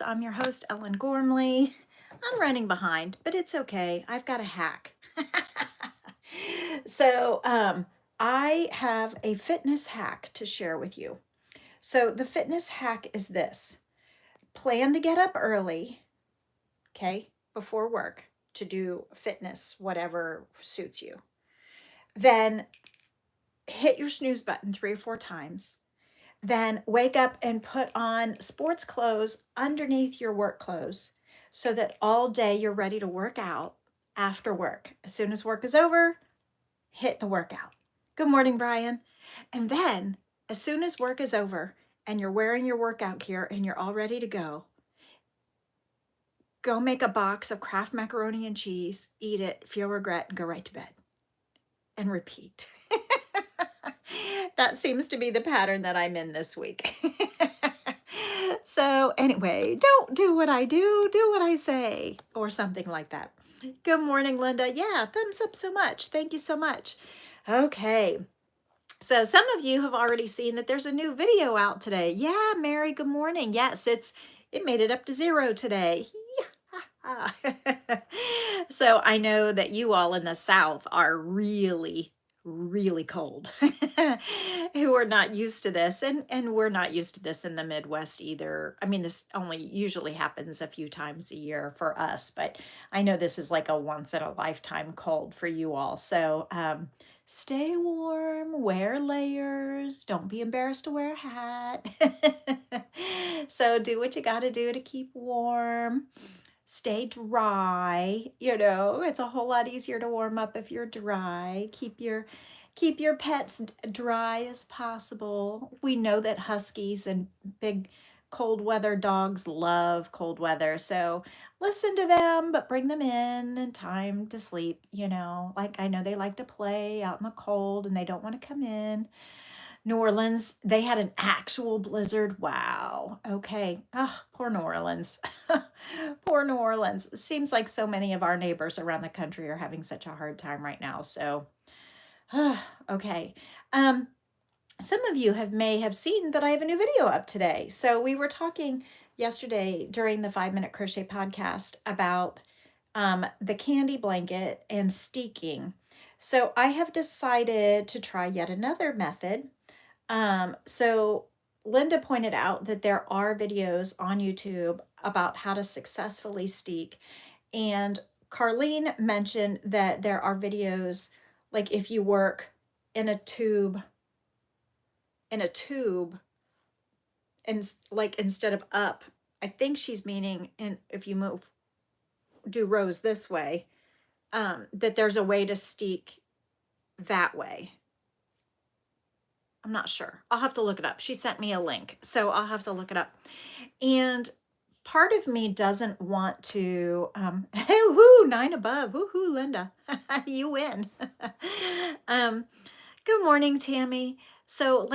Podcast. I'm your host, Ellen Gormley. I'm running behind, but it's okay. I've got a hack. so, I have a fitness hack to share with you. So, the fitness hack is this: plan to get up early, okay, before work to do fitness, whatever suits you. Then hit your snooze button 3 or 4 times. Then wake up and put on sports clothes underneath your work clothes so that all day you're ready to work out after work. As soon as work is over, hit the workout. Good morning, Brian. And then, as soon as work is over and you're wearing your workout gear and you're all ready to go make a box of Kraft macaroni and cheese, eat it, feel regret, and go right to bed. And repeat. That seems to be the pattern that I'm in this week. So anyway, don't do what I do what I say, or something like that. Good morning, Linda. Yeah, thumbs up so much. Thank you so much. Okay. So some of you have already seen that there's a new video out today. Yeah, Mary, good morning. Yes, it made it up to 0 today. So I know that you all in the South are really cold who are not used to this, and we're not used to this in the Midwest either. I mean, this only usually happens a few times a year for us, but I know this is like a once in a lifetime cold for you all. So stay warm, wear layers, don't be embarrassed to wear a hat. So do what you got to do to keep warm. Stay dry. It's a whole lot easier to warm up if you're dry. Keep your pets dry as possible. We know that huskies and big cold weather dogs love cold weather. So listen to them, but bring them in time to sleep. Like, I know they like to play out in the cold and they don't want to come in. New Orleans, they had an actual blizzard. Wow. Okay. Oh, poor New Orleans. Poor New Orleans. It seems like so many of our neighbors around the country are having such a hard time right now. So, okay. Some of you may have seen that I have a new video up today. So we were talking yesterday during the 5-Minute Crochet Podcast about the candy blanket and steeking. So I have decided to try yet another method. So Linda pointed out that there are videos on YouTube about how to successfully steek. And Carlene mentioned that there are videos, like if you work in a tube, and like instead of up, I think she's meaning, and if you do rows this way, that there's a way to steek that way. I'm not sure. I'll have to look it up. She sent me a link, so I'll have to look it up. And part of me doesn't want to, hey, woo, 9 above. Woohoo, Linda. You win. Good morning, Tammy. So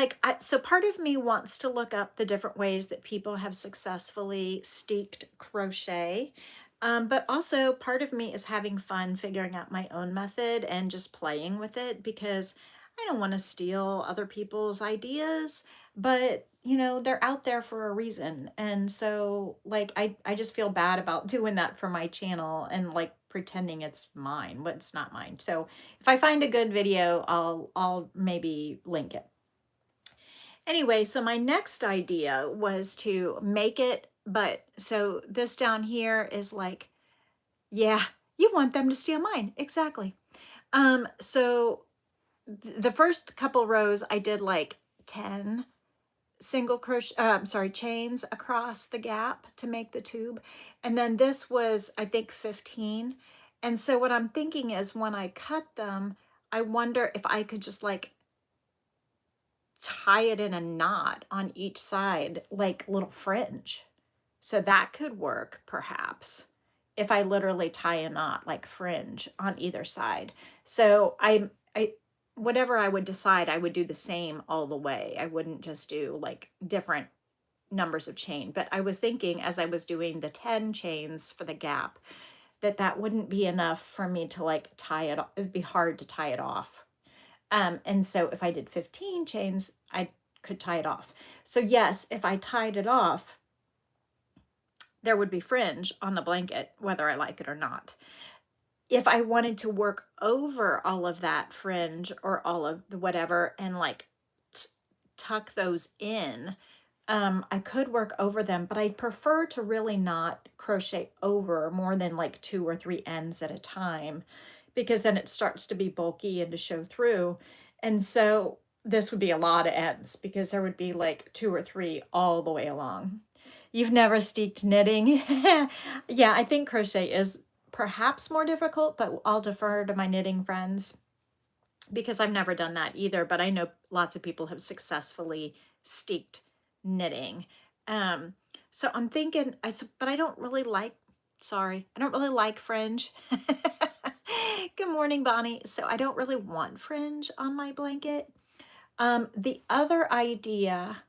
part of me wants to look up the different ways that people have successfully steeked crochet. But also part of me is having fun figuring out my own method and just playing with it, because I don't want to steal other people's ideas, but they're out there for a reason. And so I just feel bad about doing that for my channel and pretending it's mine, but it's not mine. So if I find a good video, I'll maybe link it. Anyway, so my next idea was to make it, but so this down here is yeah, you want them to steal mine. Exactly. So the first couple rows I did 10 single crochet, chains across the gap to make the tube. And then this was, I think, 15. And so what I'm thinking is when I cut them, I wonder if I could just tie it in a knot on each side, like little fringe. So that could work perhaps if I literally tie a knot like fringe on either side. So I whatever I would decide, I would do the same all the way. I wouldn't just do different numbers of chain. But I was thinking as I was doing the 10 chains for the gap, that wouldn't be enough for me to tie it off. It'd be hard to tie it off. And so if I did 15 chains, I could tie it off. So yes, if I tied it off, there would be fringe on the blanket, whether I like it or not. If I wanted to work over all of that fringe or all of the whatever and like tuck those in, I could work over them, but I prefer to really not crochet over more than like 2 or 3 ends at a time, because then it starts to be bulky and to show through. And so this would be a lot of ends because there would be like 2 or 3 all the way along. You've never steeked knitting? Yeah, I think crochet is perhaps more difficult, but I'll defer to my knitting friends because I've never done that either, but I know lots of people have successfully steeked knitting. Um, so I'm thinking, but I don't really like, sorry, I don't really like fringe. Good morning, Bonnie. So I don't really want fringe on my blanket. The other idea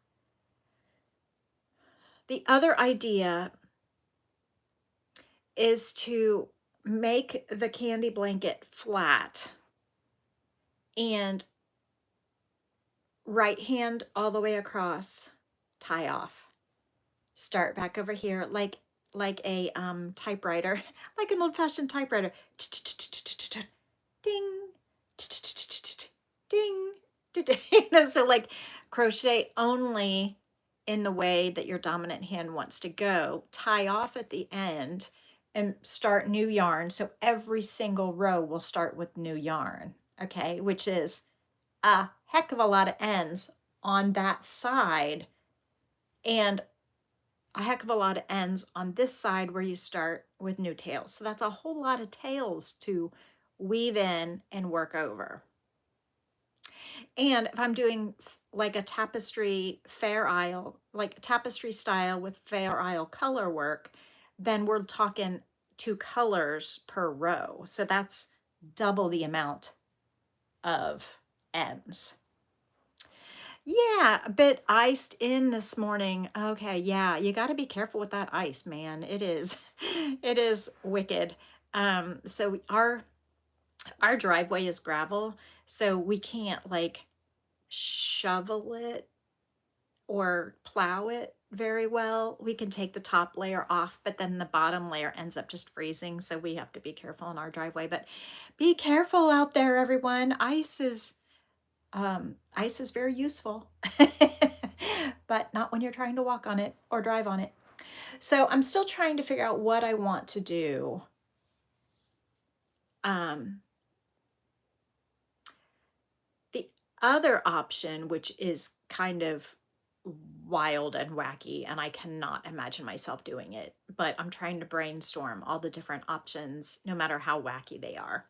is to make the candy blanket flat and right hand all the way across, tie off. Start back over here like a typewriter, like an old-fashioned typewriter. Ding, ding, so like crochet only in the way that your dominant hand wants to go, tie off at the end and start new yarn. So every single row will start with new yarn, okay, which is a heck of a lot of ends on that side and a heck of a lot of ends on this side where you start with new tails. So that's a whole lot of tails to weave in and work over. And if I'm doing like a tapestry Fair Isle, like tapestry style with Fair Isle color work, then we're talking 2 colors per row. So that's double the amount of ends. Yeah, a bit iced in this morning. Okay, yeah, you got to be careful with that ice, man. It is, it is wicked. So our driveway is gravel, so we can't like shovel it or plow it very well. We can take the top layer off, but then the bottom layer ends up just freezing, so we have to be careful in our driveway. But be careful out there, everyone. Ice is very useful, but not when you're trying to walk on it or drive on it. So I'm still trying to figure out what I want to do. The other option, which is kind of wild and wacky, and I cannot imagine myself doing it, but I'm trying to brainstorm all the different options, no matter how wacky they are.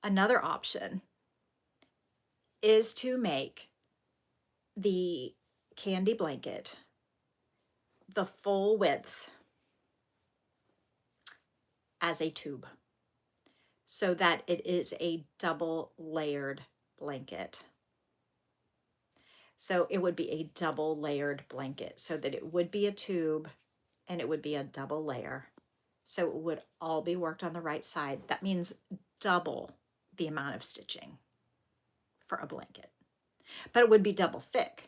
Another option is to make the candy blanket the full width as a tube so that it is a double layered blanket. So it would be a double layered blanket so that it would be a tube and it would be a double layer. So it would all be worked on the right side. That means double the amount of stitching for a blanket, but it would be double thick.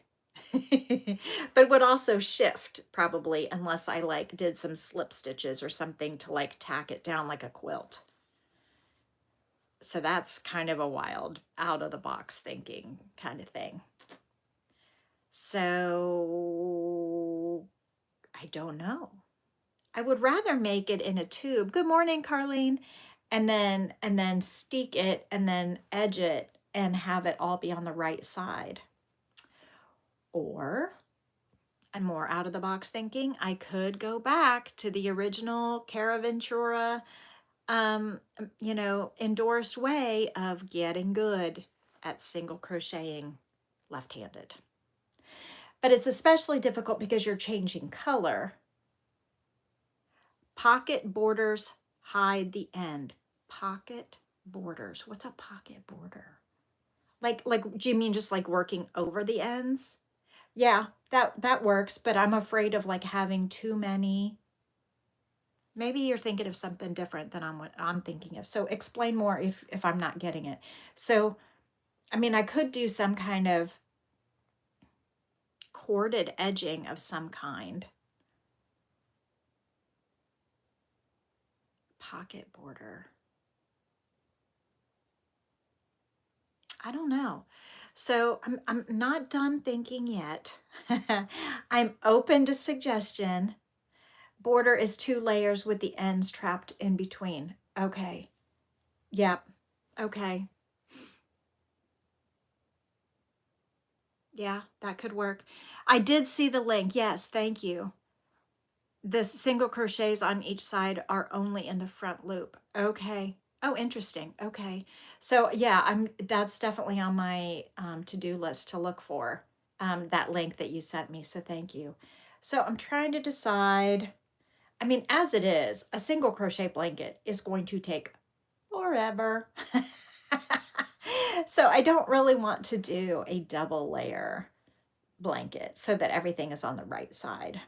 But it would also shift probably unless I like did some slip stitches or something to like tack it down like a quilt. So that's kind of a wild out of the box thinking kind of thing. So I don't know. I would rather make it in a tube. Good morning, Carlene. And then steek it and then edge it and have it all be on the right side. Or, and more out of the box thinking, I could go back to the original Caraventura, endorsed way of getting good at single crocheting left-handed. But it's especially difficult because you're changing color. Pocket borders hide the end. Pocket borders. What's a pocket border? Like, do you mean just like working over the ends? Yeah, that works, but I'm afraid of like having too many. Maybe you're thinking of something different than what I'm thinking of. So explain more if I'm not getting it. So, I mean, I could do some kind of corded edging of some kind. pocket border. I don't know. So I'm not done thinking yet. I'm open to suggestion. Border is 2 layers with the ends trapped in between. Okay. Yep. Okay. Yeah, that could work. I did see the link. Yes, thank you. The single crochets on each side are only in the front loop. Okay. Oh, interesting. Okay. So yeah, that's definitely on my to-do list to look for that link that you sent me. So thank you. So I'm trying to decide. I mean, as it is, a single crochet blanket is going to take forever. So I don't really want to do a double layer blanket so that everything is on the right side.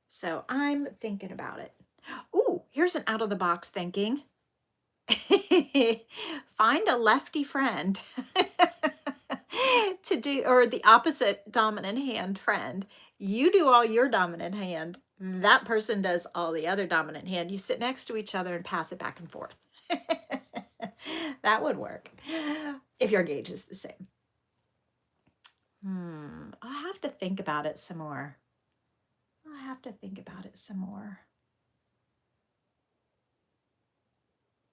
So I'm thinking about it. Ooh, here's an out of the box thinking. Find a lefty friend to do, or the opposite dominant hand friend. You do all your dominant hand. That person does all the other dominant hand. You sit next to each other and pass it back and forth. That would work if your gauge is the same. I'll have to think about it some more.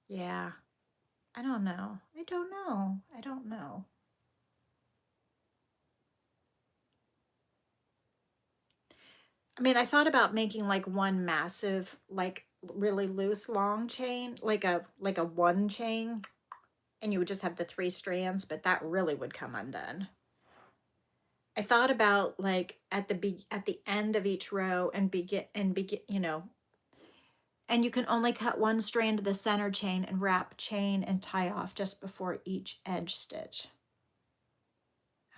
Yeah. I don't know. I mean, I thought about making like one massive, like really loose long chain, like a one chain, and you would just have the 3 strands, but that really would come undone. I thought about like at the end of each row and begin, and you can only cut 1 strand to the center chain and wrap chain and tie off just before each edge stitch.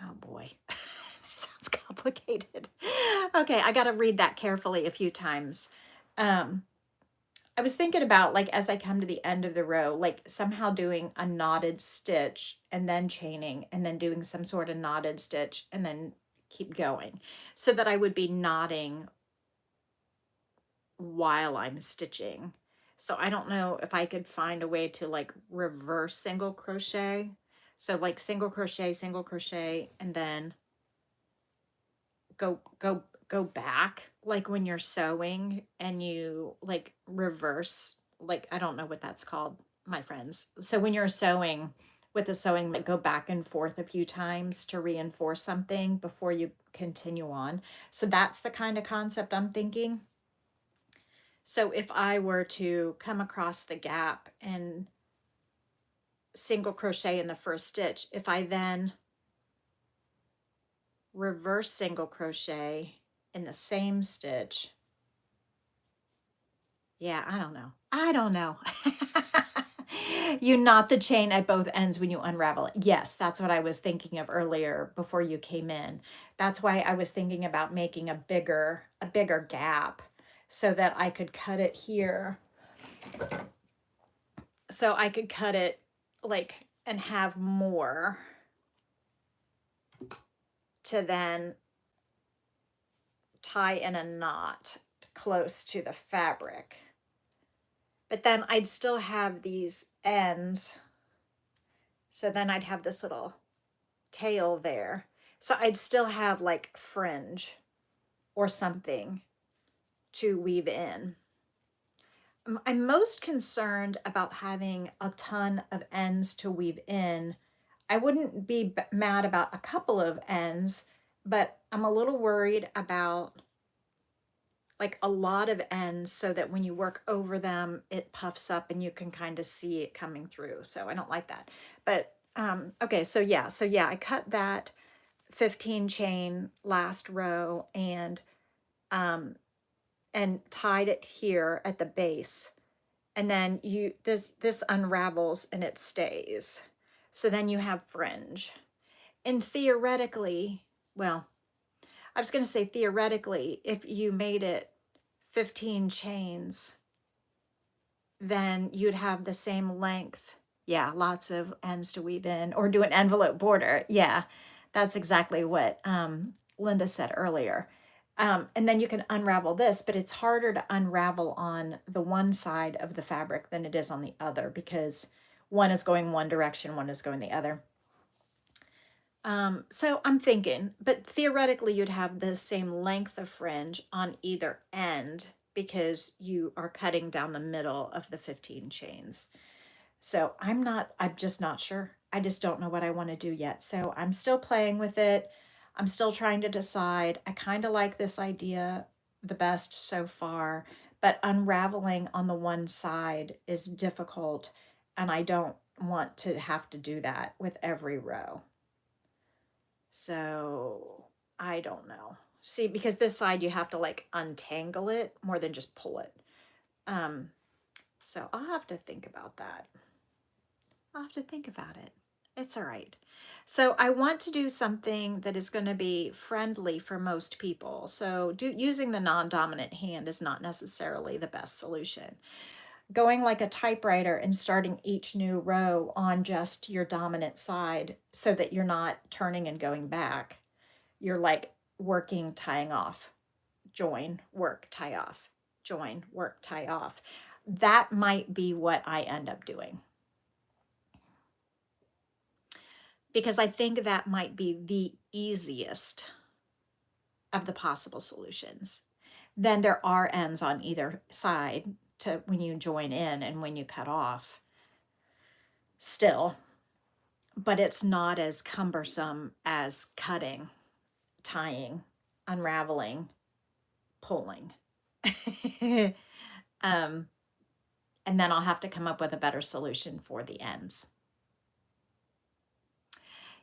Oh boy. Sounds complicated. Okay, I got to read that carefully a few times. I was thinking about, like, as I come to the end of the row, like somehow doing a knotted stitch and then chaining and then doing some sort of knotted stitch and then keep going so that I would be knotting while I'm stitching. So I don't know if I could find a way to like reverse single crochet. So like single crochet, and then go back, like when you're sewing and you like reverse, like I don't know what that's called, my friends. So when you're sewing with the sewing, like go back and forth a few times to reinforce something before you continue on. So that's the kind of concept I'm thinking. So if I were to come across the gap and single crochet in the first stitch, if I then reverse single crochet in the same stitch, yeah, I don't know. You knot the chain at both ends when you unravel it. Yes, that's what I was thinking of earlier before you came in. That's why I was thinking about making a bigger gap so that I could cut it here. So I could cut it like and have more to then tie in a knot close to the fabric. But then I'd still have these ends. So then I'd have this little tail there. So I'd still have like fringe or something to weave in. I'm most concerned about having a ton of ends to weave in. I wouldn't be mad about a couple of ends, but I'm a little worried about like a lot of ends so that when you work over them, it puffs up and you can kind of see it coming through. So I don't like that. But okay, so yeah, I cut that 15 chain last row and tied it here at the base. And then this unravels and it stays. So then you have fringe. And theoretically, well, I was going to say theoretically, if you made it 15 chains, then you'd have the same length. Yeah, lots of ends to weave in or do an envelope border. Yeah, that's exactly what Linda said earlier. And then you can unravel this, but it's harder to unravel on the one side of the fabric than it is on the other, because one is going one direction, one is going the other. So I'm thinking, but theoretically you'd have the same length of fringe on either end because you are cutting down the middle of the 15 chains. So I'm just not sure. I just don't know what I want to do yet. So I'm still playing with it. I'm still trying to decide. I kind of like this idea the best so far, but unraveling on the one side is difficult, and I don't want to have to do that with every row. So I don't know. See, because this side you have to like untangle it more than just pull it. Um, so I'll have to think about that. I'll have to think about it. It's all right. So I want to do something that is going to be friendly for most people. So using the non-dominant hand is not necessarily the best solution. Going like a typewriter and starting each new row on just your dominant side so that you're not turning and going back. You're like working, tying off, join, work, tie off, join, work, tie off. That might be what I end up doing, because I think that might be the easiest of the possible solutions. Then there are ends on either side to when you join in and when you cut off still, but it's not as cumbersome as cutting, tying, unraveling, pulling. um, and then I'll have to come up with a better solution for the ends.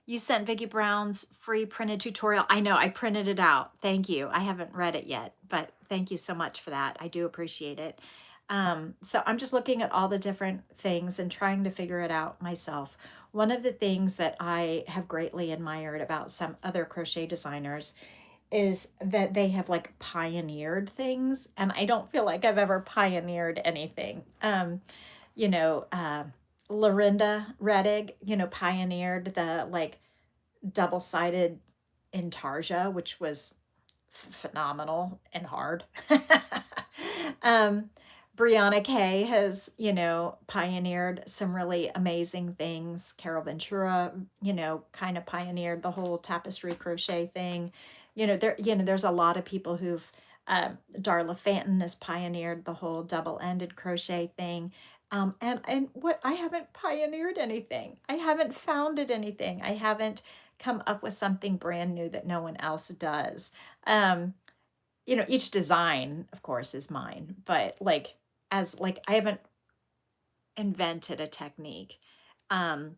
You sent Vicki Brown's free printed tutorial. I know, I printed it out. Thank you. I haven't read it yet, but thank you so much for that. I do appreciate it. So I'm just looking at all the different things and trying to figure it out myself. One of the things that I have greatly admired about some other crochet designers is that they have like pioneered things, and I don't feel like I've ever pioneered anything. You know, Lorinda Reddig, pioneered the like double-sided intarsia, which was phenomenal and hard. um, Brianna Kay has, pioneered some really amazing things. Carol Ventura, kind of pioneered the whole tapestry crochet thing. There's a lot of people who've, Darla Fanton has pioneered the whole double-ended crochet thing. And what I haven't pioneered anything. I haven't founded anything. I haven't come up with something brand new that no one else does. Each design, of course, is mine, but I haven't invented a technique. I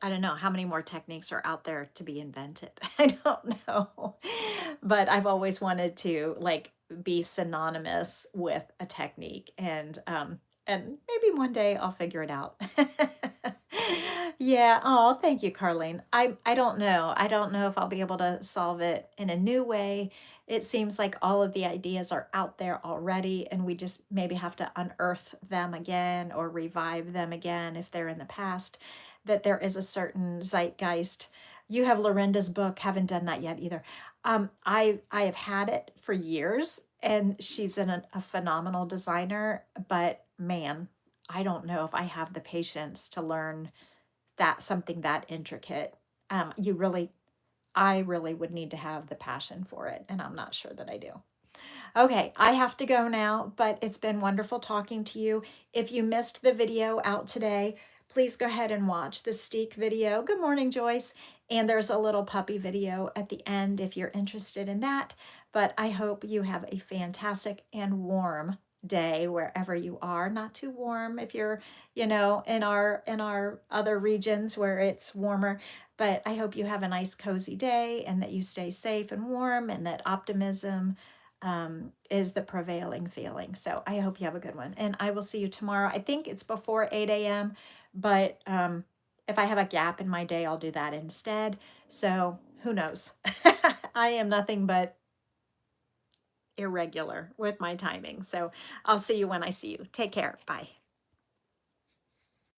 don't know how many more techniques are out there to be invented. I don't know. But I've always wanted to be synonymous with a technique, and maybe one day I'll figure it out. Yeah. Oh, thank you, Carlene. I don't know. I don't know if I'll be able to solve it in a new way. It seems like all of the ideas are out there already, and we just maybe have to unearth them again or revive them again if they're in the past, that there is a certain zeitgeist. You have Lorinda's book, haven't done that yet either. I have had it for years, and she's a phenomenal designer, but man, I don't know if I have the patience to learn that something that intricate. I really would need to have the passion for it, and I'm not sure that I do. Okay, I have to go now, but it's been wonderful talking to you. If you missed the video out today, please go ahead and watch the Steek video. Good morning, Joyce. And there's a little puppy video at the end if you're interested in that. But I hope you have a fantastic and warm day wherever you are. Not too warm if you're, in our other regions where it's warmer. But I hope you have a nice cozy day, and that you stay safe and warm, and that optimism is the prevailing feeling. So I hope you have a good one. And I will see you tomorrow. I think it's before 8 a.m., but if I have a gap in my day, I'll do that instead. So who knows? I am nothing but irregular with my timing. So I'll see you when I see you. Take care. Bye.